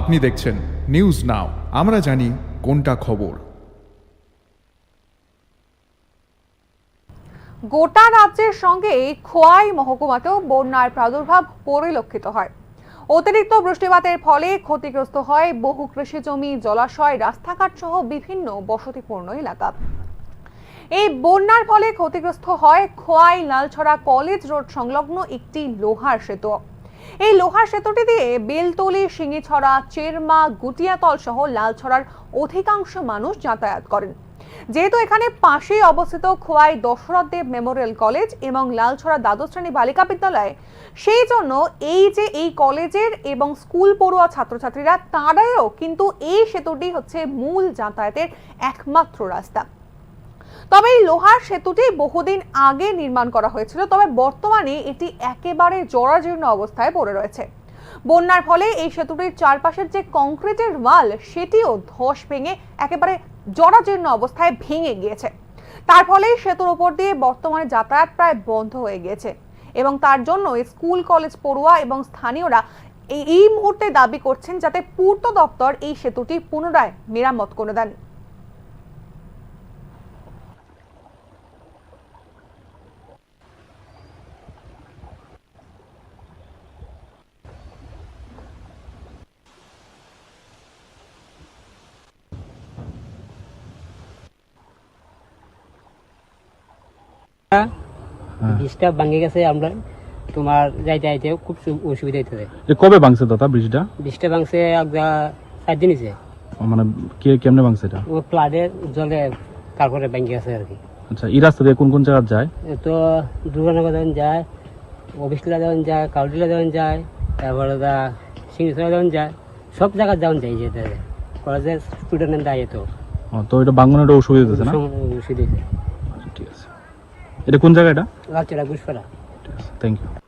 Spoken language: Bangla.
আপনি দেখছেন নিউজ নাও, আমরা জানি কোনটা খবর। গোটা রাজ্যের সঙ্গে খোয়াই মহকুমাতেও বন্যার প্রাদুর্ভাব পরিলক্ষিত হয়। অতিরিক্ত বৃষ্টিপাতের ফলে ক্ষতিগ্রস্ত হয় বহু কৃষি জমি, জলাশয়, রাস্তাঘাট সহ বিভিন্ন বসতিপূর্ণ এলাকা। এই বন্যার ফলে ক্ষতিগ্রস্ত হয় খোয়াই লালছড়া কলেজ রোড সংলগ্ন একটি লোহার সেতু। এই লোহার সেতুটি দিয়ে বেলতলি, সিঙ্গিছড়া, চেরমা, গুটিয়াতল সহ লালছড়ার অধিকাংশ মানুষ যাতায়াত করেন। যেহেতু এখানে পাশেই অবস্থিত খোয়াই দশরথ দেব মেমোরিয়াল কলেজ এবং লালছড়া দ্বাদশ শ্রেণী বালিকা বিদ্যালয়, সেই জন্য এই কলেজের এবং স্কুল পড়ুয়া ছাত্রছাত্রীরা তারাও কিন্তু এই সেতুটি হচ্ছে মূল যাতায়াতের একমাত্র রাস্তা। তবে এই লোহার সেতুটি বহুদিন আগে নির্মাণ করা হয়েছিল, তবে বর্তমানে এটি একেবারে জরাজীর্ণ অবস্থায় পড়ে রয়েছে। বন্যার ফলে এই সেতুটির চারপাশের যে কংক্রিটের ওয়াল সেটিও ধস ভেঙে একেবারে জরাজীর্ণ অবস্থায় ভেঙে গিয়েছে। তার ফলে সেতুর উপর দিয়ে বর্তমানে যাতায়াত প্রায় বন্ধ হয়ে গিয়েছে এবং তার জন্য স্কুল কলেজ পড়ুয়া এবং স্থানীয়রা এই মুহূর্তে দাবি করছেন যাতে পূর্ত দপ্তর এই সেতুটি পুনরায় মেরামত করে দেন। ব্রিজটা ভাঙে গেছে, আমরা তোমার যাইতে যাইতে খুব অসুবিধা হইতেছে। কবে ভাঙছে দাদা ব্রিজটা? ব্রিজটা ভাঙছে 4 দিন হয়েছে। মানে কেমনে ভাঙছে এটা? ও ফ্লাডের জলে তারপরে ভাঙে গেছে আর কি। আচ্ছা, এই রাস্তা দিয়ে কোন কোন জায়গা যায়? তো দুর্গানগর যাওয়ান যায়, অফিসলা যাওয়ান যায়, কাউডিলা যাওয়ান যায়, তারপরে সিংহরা যাওয়ান যায়, সব জায়গায় যাওয়ান যায়। যেতে কলেজের স্টুডেন্ট যায় তো। তো এটা ভাঙনের অসুবিধা হচ্ছে না? অসুবিধা হয়েছে। ঠিক আছে। এটা কোন জায়গা? এটা লালচড়া, ঘুষপাড়া। Thank you.